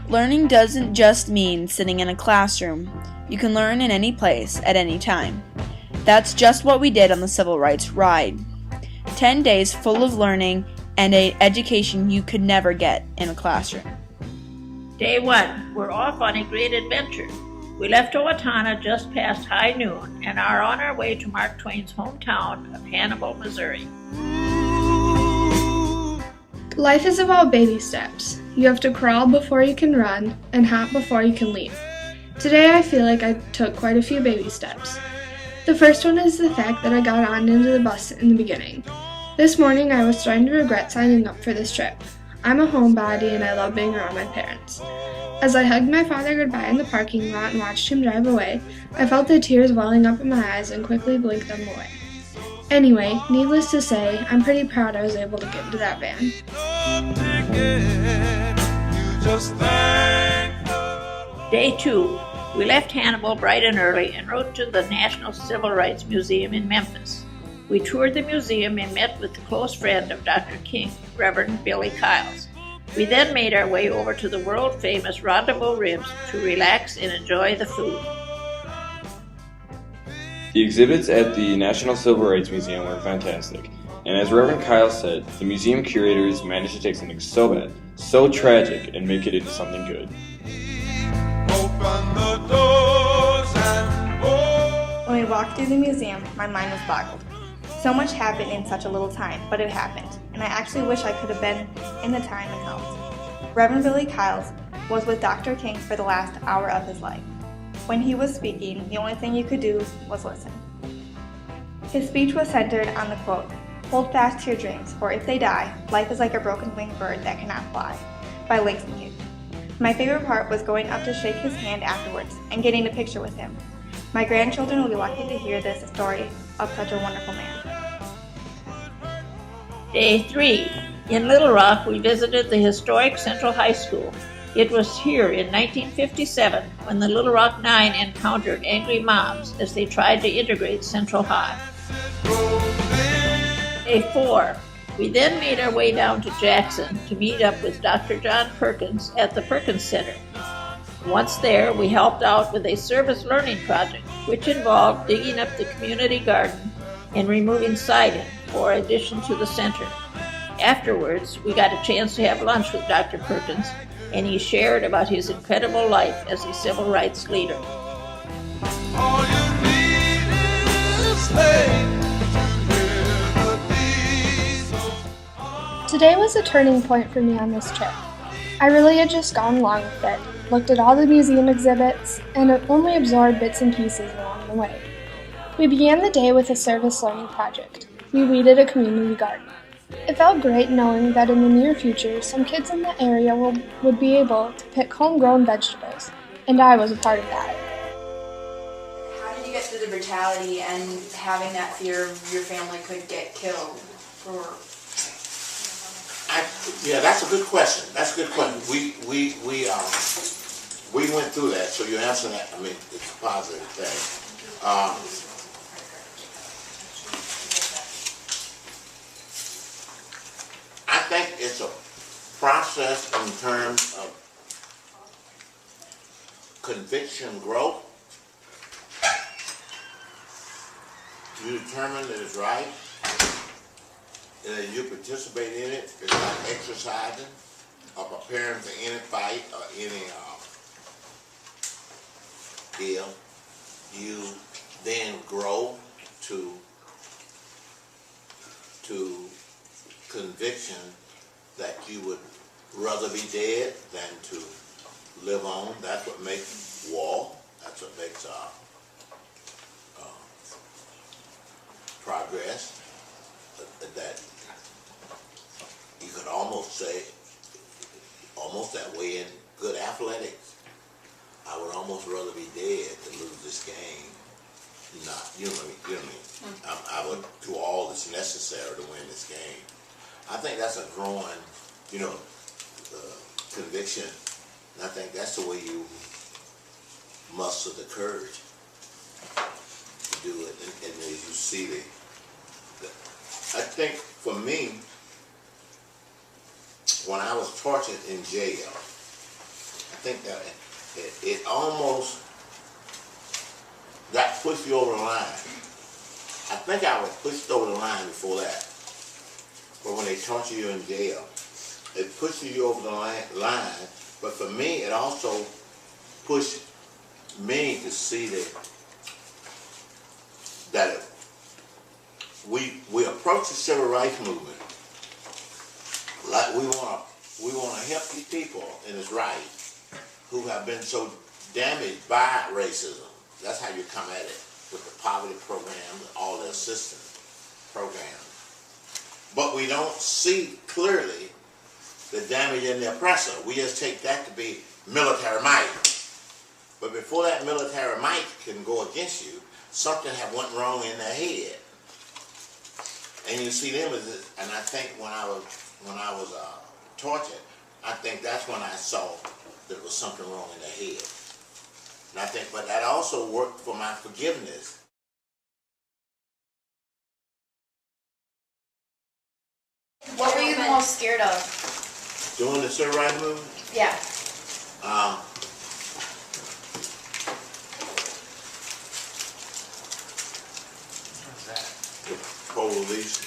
Learning doesn't just mean sitting in a classroom. You can learn in any place, at any time. That's just what we did on the Civil Rights Ride. 10 days full of learning and an education you could never get in a classroom. Day 1, we're off on a great adventure. We left Owatonna just past high noon and are on our way to Mark Twain's hometown of Hannibal, Missouri. Life is about baby steps. You have to crawl before you can run and hop before you can leap. Today I feel like I took quite a few baby steps. The first one is the fact that I got on into the bus in the beginning. This morning I was starting to regret signing up for this trip. I'm a homebody and I love being around my parents. As I hugged my father goodbye in the parking lot and watched him drive away, I felt the tears welling up in my eyes and quickly blinked them away. Anyway, needless to say, I'm pretty proud I was able to get into that van. Day 2, we left Hannibal bright and early and rode to the National Civil Rights Museum in Memphis. We toured the museum and met with a close friend of Dr. King, Reverend Billy Kiles. We then made our way over to the world-famous Rendezvous Ribs to relax and enjoy the food. The exhibits at the National Civil Rights Museum were fantastic, and as Reverend Kyle said, the museum curators managed to take something so bad, so tragic, and make it into something good. When we walked through the museum, my mind was boggled. So much happened in such a little time, but it happened, and I actually wish I could have been in the time and helped. Reverend Billy Kiles was with Dr. King for the last hour of his life. When he was speaking, the only thing you could do was listen. His speech was centered on the quote, "Hold fast to your dreams, for if they die, life is like a broken-winged bird that cannot fly," by Langston Hughes. My favorite part was going up to shake his hand afterwards and getting a picture with him. My grandchildren will be lucky to hear this story of such a wonderful man. Day 3, in Little Rock, we visited the historic Central High School. It was here in 1957 when the Little Rock Nine encountered angry mobs as they tried to integrate Central High. Day 4, we then made our way down to Jackson to meet up with Dr. John Perkins at the Perkins Center. Once there, we helped out with a service learning project, which involved digging up the community garden and removing siding for addition to the center. Afterwards, we got a chance to have lunch with Dr. Perkins, and he shared about his incredible life as a civil rights leader. Today was a turning point for me on this trip. I really had just gone along with it, looked at all the museum exhibits, and only absorbed bits and pieces along the way. We began the day with a service learning project. We weeded a community garden. It felt great knowing that in the near future, some kids in the area would be able to pick homegrown vegetables, and I was a part of that. How did you get through the brutality and having that fear of your family could get killed? Yeah, that's a good question. That's a good question. We went through that, so you answer that. I mean, it's a positive thing. I think it's a process in terms of conviction growth. You determine that it's right, and then you participate in it. It's like exercising or preparing for any fight or any deal. You then grow to conviction that you would rather be dead than to live on. That's what makes war. That's what makes progress. That you could almost say, almost that way in good athletics. I would almost rather be dead than lose this game. Not, you know what I mean? I would do all that's necessary to win this game. I think that's a growing, conviction. And I think that's the way you muster the courage to do it. And as you see I think for me, when I was tortured in jail, think that it almost got pushed you over the line. I think I was pushed over the line before that. But when they torture you in jail, it pushes you over the line. But for me, it also pushed me to see that we approach the civil rights movement like we want to help these people in this right who have been so damaged by racism. That's how you come at it, with the poverty programs, all the assistance programs. But we don't see clearly the damage in the oppressor. We just take that to be military might. But before that military might can go against you, something have went wrong in their head. And you see them as, and I think when I was tortured, I think that's when I saw there was something wrong in their head. And I think, but that also worked for my forgiveness. What were you the most scared of? Doing the civil rights movement? Yeah. The police.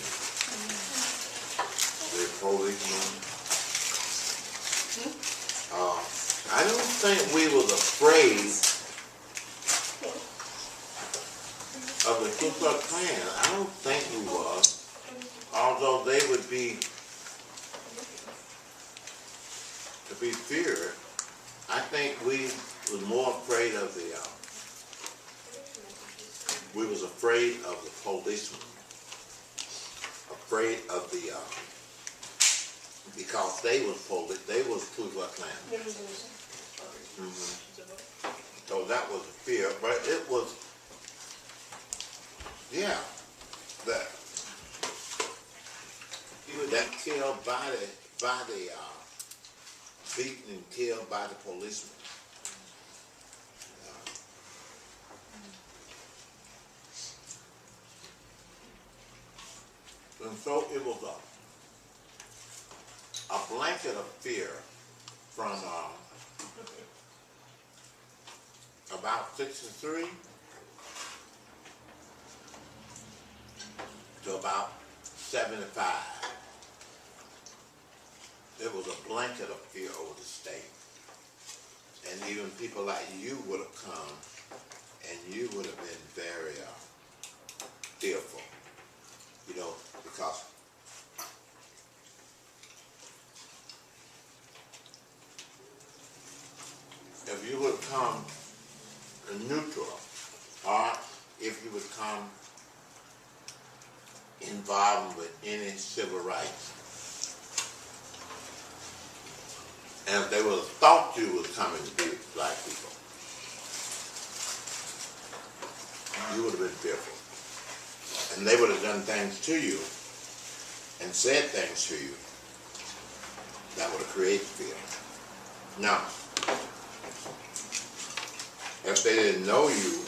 The policemen. I don't think we was afraid of the Ku Klux Klan. I don't think we was. Although they would be to be feared, I think we was more afraid of we was afraid of the policemen, afraid of because they was Ku Klux Klan. So that was a fear, but it was, yeah, that killed by the beaten and killed by the policemen. And so it was a blanket of fear from about 63 to about 75. There was a blanket of fear over the state. And even people like you would have come and you would have been very fearful, you know, because if you would come neutral, or if you would come involved with any civil rights, and if they would have thought you was coming to be black people, you would have been fearful. And they would have done things to you and said things to you that would have created fear. Now, if they didn't know you,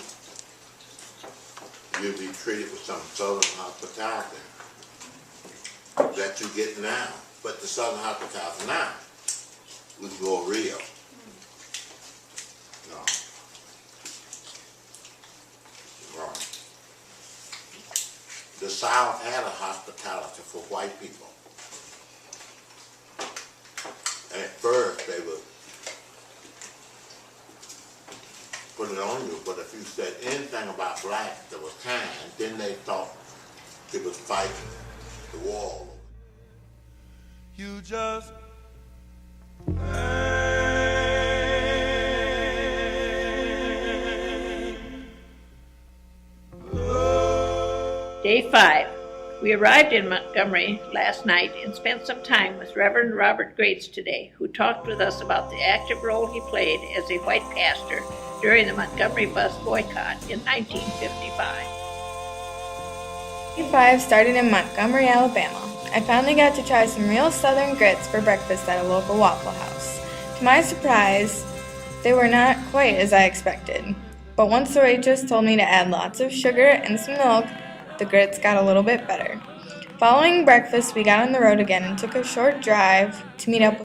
you'd be treated with some Southern hospitality that you get now. But the Southern hospitality now was more real. No. Wrong. The South had a hospitality for white people. And at first they would put it on you, but if you said anything about black that was kind, then they thought it was fighting the war. You just Day 5. We arrived in Montgomery last night and spent some time with Reverend Robert Grates today, who talked with us about the active role he played as a white pastor during the Montgomery bus boycott in 1955. Day 5 started in Montgomery, Alabama. I finally got to try some real southern grits for breakfast at a local Waffle House. To my surprise, they were not quite as I expected. But once the waitress told me to add lots of sugar and some milk, the grits got a little bit better. Following breakfast, we got on the road again and took a short drive to meet up with